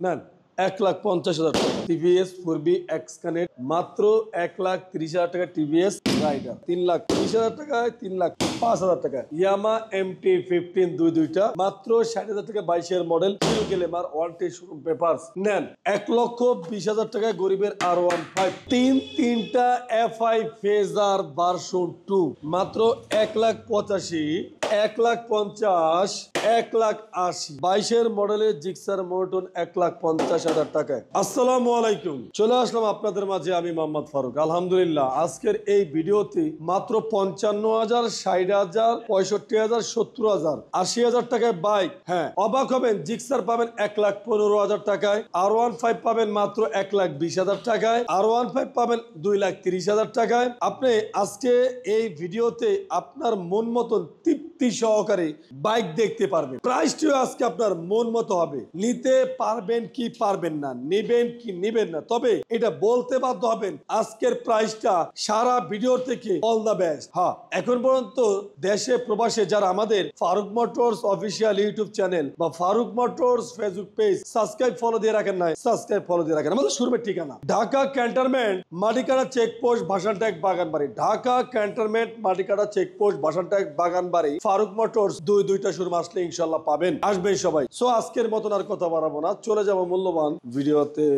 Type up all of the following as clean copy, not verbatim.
নেন 1,50,000 টাকা TVS 4B x connect মাত্র 1,30,000 টাকা টিভিএস রাইডার 3,30,000 টাকায় 3,05,000 টাকা ইয়ামা MT-15 দুইটা মাত্র 60,000 টাকা 22 এর মডেল গেলেমার ওয়ারেন্টি শোরুম পেপারস নেন 1,20,000 টাকায় গরিবের R15 তিনটা FI ফেজার ভার্সন 2 মাত্র 1,85,000 1,50,000 1,80,000 22 মডেলের জিক্সার মোটন 1,50,000 টাকায়। আসসালামু আলাইকুম, চলে আসলাম আপনাদের মাঝে আমি মোহাম্মদ ফারুক। আলহামদুলিল্লাহ আজকের এই ভিডিওতে মাত্র 55,000 60,000 65,000 70,000 80,000 টাকায় বাইক। হ্যাঁ, অবাক হবেন, জিক্সার পাবেন 1,15,000 টাকায়, R15 পাবেন মাত্র 1,20,000 টাকায়, R15 পাবেন 2,30,000 টাকায়। আপনি আজকে এই ভিডিওতে আপনার মন মতন তৃপ্তি সহকারে বাইক দেখতে পারবেন। প্রাইসটিও আজকে আপনার মন মতো হবে, নিতে পারবেন কি পারবেন না, নেবেন কি নেবেন না, তবে এটা বলতে বাধ্য হবেন আজকের প্রাইসটা সারা ভিডিও থেকে অল দা বেস্ট। হ্যাঁ, এখন পর্যন্ত দেশে প্রবাসে যারা আমাদের Farooq motors official YouTube channel বা Farooq motors Facebook page subscribe follow দিয়ে রাখেন নাই, সাবস্ক্রাইব ফলো দিয়ে রাখেন। আমাদের শোরুমের ঠিকানা ঢাকা ক্যান্টনমেন্ট মাটিকাটা চেকপোস্ট ভাসানট্যাগ বাগানবাড়ি, ঢাকা ক্যান্টনমেন্ট মাটিকাটা চেকপোস্ট ভাসানট্যাগ বাগানবাড়ি। ফারুক মোটরস দুইটা শোরুম আসলে ইনশাল্লাহ পাবেন, আসবেন সবাই। সো আজকের মতন আর কথা বাড়াবো না, চলে যাবো মূল্যবান ভিডিওতে।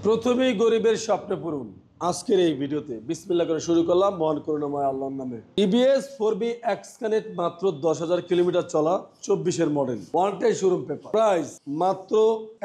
প্রথমেই গরিবের স্বপ্ন পূরণ আজকের এই ভিডিওতে বিসমিল্লাহ করে শুরু করলাম মহান করুণাময় আল্লাহর নামে। টিভিএস 4B এক্স কানেক্ট মাত্র 10,000 কিলোমিটার চলা 24 এর model, warranty showroom paper, price মাত্র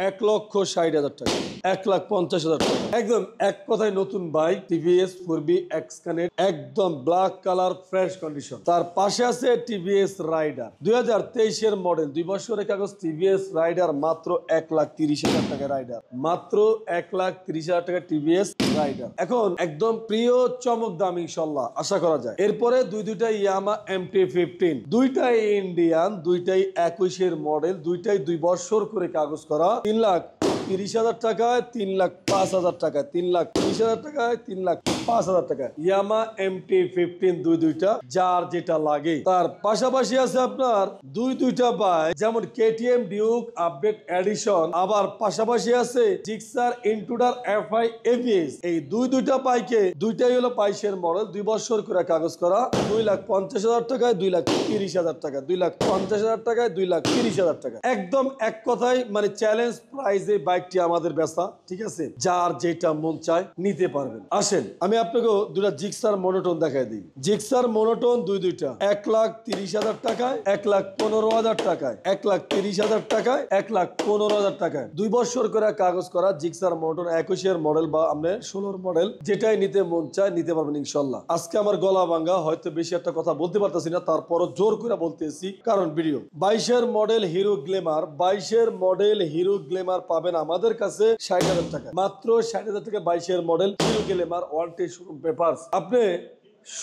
1,60,000 টাকা 1,50,000 টাকা। একদম এক কথায় নতুন bike TVS 4B x connect, একদম ব্ল্যাক কালার ফ্রেশ কন্ডিশন। তার পাশে আছে টিভিএস রাইডার 2023 এর মডেল, 2 বছরের কাগজ টিভিএস রাইডার মাত্র 1,30,000 টাকা রাইডার, মাত্র 1,30,000 টাকা টিভিএস রাইডার। এখন একদম প্রিয় চমক দাম ইনশাল্লাহ আশা করা যায়। এরপরে দুইটা ইয়ামা MT-15, দুইটাই ইন্ডিয়ান, দুইটাই 21 এর মডেল, দুইটাই 2 বছর করে কাগজ করা, 3,30,000 টাকায় 3,05,000 টাকায়, 3,30,000 টাকায় 3,05,000 টাকায় ইয়ামা MT-15 দুইটা যার যেটা লাগে। তার পাশাপাশি আছে আপনার দুইটা বাইক, যেমন KTM ডিউক আপডেট এডিশন, আবার পাশাপাশি আছে জিক্সার ইন্ট্রুডার FI ABS। এই দুইটা বাইকে দুইটাই হলো 22 এর মডেল, 2 বছর করে কাগজ করা, 2,50,000 টাকায় 2,30,000 টাকা, 2,50,000 টাকায় 2,30,000 টাকা। একদম এক কথায় মানে চ্যালেঞ্জ প্রাইজে বাইকটি আমাদের বেচা, ঠিক আছে? যার যেটা মন চায় নিতে পারবেন। আসেন আমি আপনাকে দুটা জিক্সার মনোটন দেখাই দিই। জিক্সার মনোটন দুইটা 1,30,000 টাকায়, 1,15,000 টাকায়, 1,30,000 টাকায়, 1,15,000 টাকায়, 2 বছর করে কাগজ করা জিক্সার মনোটন 21 এর মডেল বা আপনার 16 মডেল, যেটাই নিতে মন চায় নিতে পারবেন ইনশাল্লাহ। আজকে আমার গলা ভাঙ্গা, হয়তো বেশি একটা কথা বলতে পারতেছি না, তারপরও জোর করে বলতেছি কারণ ভিডিও। 22 এর মডেল হিরো গ্ল্যামার, 22 এর মডেল হিরো গ্ল্যামার পাবেন আমাদের কাছে 60,000 টাকা, মাত্র 60,000 টাকা 22 এর model hero Glamour warranty showroom papers. আপনি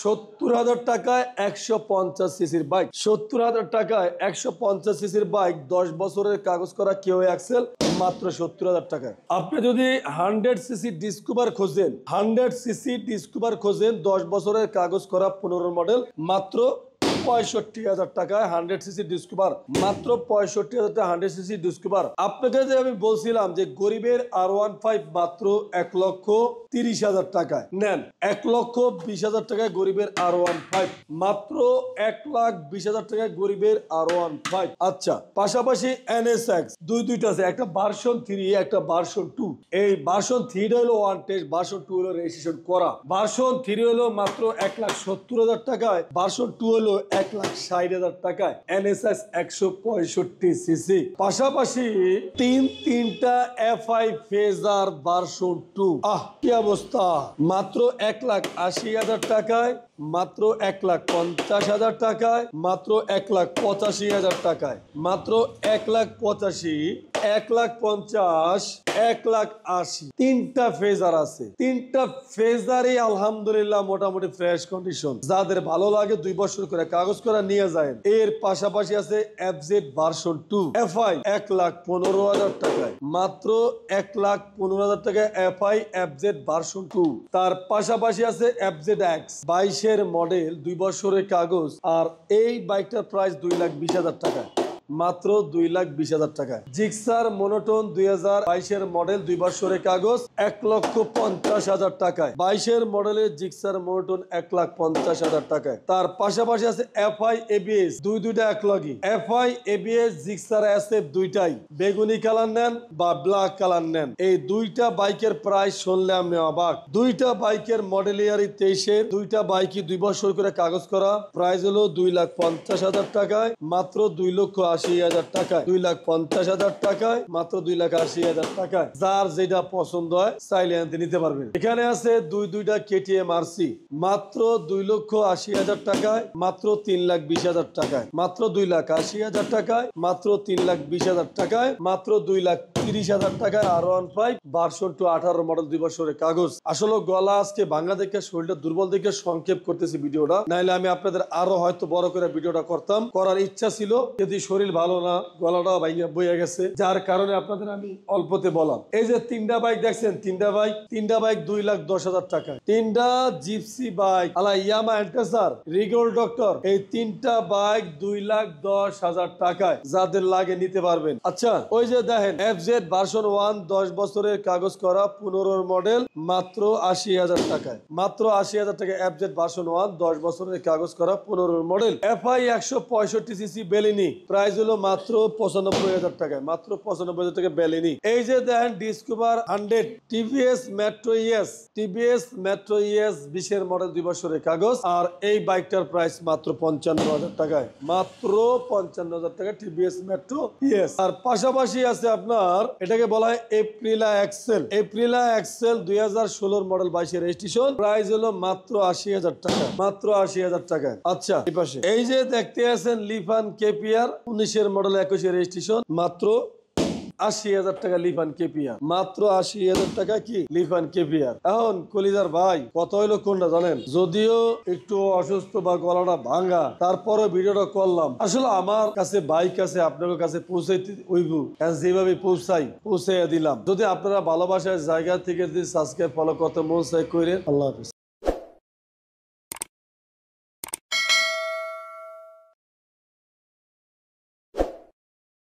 70,000 টাকায় 150 সিসির বাইক, 70,000 টাকায় 150 সিসির বাইক 10 বছরের কাগজ করা কেউ এক্সেল মাত্র 70,000 টাকায়। আপনি যদি 100 সিসি ডিসকভার খোঁজেন, 100 সিসি ডিসকভার খোঁজেন 10 বছরের কাগজ করা 15 মডেল, মাত্র 65,000 টাকায় 100 সিসি ডিসকভার, মাত্র 65,000 টাকা 100 সিসি ডিসকভার। আপনাকে যে আমি বলছিলাম যে গরিবের R15 মাত্র 1,30,000 টাকায় নেন, 1,20,000 টাকায় গরিবের R15, মাত্র 1,20,000 টাকায় গরিবের R15। আচ্ছা, পাশাপাশি NSX দুইটা আছে, একটা ভার্সন 3 একটা ভার্সন 2। এই ভার্সন 3 হলো ওয়ান টেস্ট, ভার্সন 2 হলো রেজিস্ট্রেশন করা। ভার্সন 3 হলো মাত্র 1,70,000 টাকায়, ভার্সন 2 হলো 1,60,000 টাকায়, NSX 165 সিসি। পাশাপাশি তিনটা FI ফেজার ভার্সন 2। কি অবস্থা! মাত্র 1,80,000 টাকায়, মাত্র 1,50,000 টাকায়, মাত্র 1,85,000 টাকায়, মাত্র 1,85,000 1,50,000, 1,80,000 তিনটা ফেজার আছে। তিনটা ফেজারই আলহামদুলিল্লাহ মোটামুটি ফ্রেশ কন্ডিশন। যাদের ভালো লাগে 2 বছর করে কাগজ করা নিয়ে যায়। এর পাশাপাশি আছে FZ ভার্সন 2 FI 1,15,000 টাকায়, মাত্র 1,15,000 টাকায় FI FZ ভার্সন 2। তার পাশাপাশি আছে FZX 22-এর মডেল, 2 বছরের কাগজ, আর এই বাইকটার প্রাইস 2,20,000 টাকা, মাত্র 2,20,000 টাকায়। জিক্সার মনোটোন 2022-এর মডেল, 2 বছরের কাগজ, 1,50,000 টাকায়। 22-এর মডেলের জিক্সার মনোটোন 1,50,000 টাকায়। তার পাশাপাশি আছে FI ABS, দুইটা একলগই। FI ABS জিক্সার SF দুইটাই, বেগুনি কালার নেন বা ব্ল্যাক কালার নেন, এই দুইটা বাইকের প্রাইস শুনলে আমি অবাক। দুইটা বাইকের মডেল ইয়ারই 23-এর, দুইটা বাইকই 2 বছর করে কাগজ করা, প্রাইস হলো 2,50,000 টাকায়, মাত্র 2,80,000 টাকায়। 2,50,000 টাকায়, মাত্র 2,80,000 টাকায়। যার যেটা পছন্দ হয় চাইলে আনতে নিতে পারবেন। এখানে আছে দুইটা KTM RC, মাত্র 2,80,000 টাকায়, মাত্র 3,20,000 টাকায়, মাত্র 2,80,000 টাকায়, মাত্র 3,20,000 টাকায়, মাত্র 2,30,000 টাকায়। R15 ভার্সন 2 18 মডেল, 2 বছরের কাগজ। আসলে গলা আজকে ভাঙা দেখে, শরীরটা দুর্বল দেখে সংক্ষেপ করতেছি ভিডিওটা, নাইলে আমি আপনাদের আরো হয়তো বড় করে ভিডিওটা করতাম, করার ইচ্ছা ছিল, যদি শরীর ভালো না, গলাটা ভাইয়া বইয়া গেছে, যার কারণে আপনাদের আমি অল্পতে বললাম। এই যে 3টা বাইক দেখছেন, 3টা বাইক 2,10,000 টাকা। 3টা জিপসি বাইক আলা ইয়ামা এন্টাসার রিগল ডক্টর, এই 3টা বাইক 2,10,000 টাকায়। যাদের লাগে নিতে পারবেন। আচ্ছা, ওই যে দেখেন FZ ভার্সন 1 10 বছরের কাগজ করা, 15-এর মডেল, মাত্র 80,000 টাকায়, মাত্র 80,000 টাকা। FZ ভার্সন 1 10 বছরের কাগজ করা, 15-এর মডেল। FI 165cc বেলিনি, প্রাইস হলো মাত্র 95,000 টাকায়, মাত্র 95,000 টাকা বেলিনি। এই যে দেখেন discover 100 TVS metro ES, TVS metro ES 20-এর মডেল, 2 বছরের কাগজ, আর এই বাইকটার প্রাইস মাত্র 55,000 টাকায়, মাত্র 55,000 টাকা TVS মেট্রো ES। আর পাশাপাশি আছে আপনার, এটাকে বলা হয় এপ্রিলা এক্সেল, এপ্রিলা এক্সেল 2016-এর মডেল, 22-এর রেজিস্ট্রেশন, প্রাইস হলো মাত্র 80,000 টাকা, মাত্র 80,000 টাকায়। আচ্ছা, এই পাশে এই যে দেখতে আছেন লিফান KPR 19-এর মডেল, 21-এর রেজিস্ট্রেশন, মাত্র 80,000 টাকা লিফান KPR, মাত্র 80,000 টাকা কি লিফান KPR। এখন কলিজার ভাই কত হইলো কোনটা জানেন? যদিও একটু অসুস্থ বা গলাটা ভাঙা, তারপরে ভিডিওটা করলাম। আসলে আমার কাছে বাইক আছে, আপনাদের কাছে পৌঁছাইতে হইব, যেভাবে পৌঁছাইয়া দিলাম। যদি আপনারা ভালোবাসার জায়গা থেকে যদি সাবস্ক্রাইব ফলো করতে মন চাই করেন। আল্লাহ হাফেজ।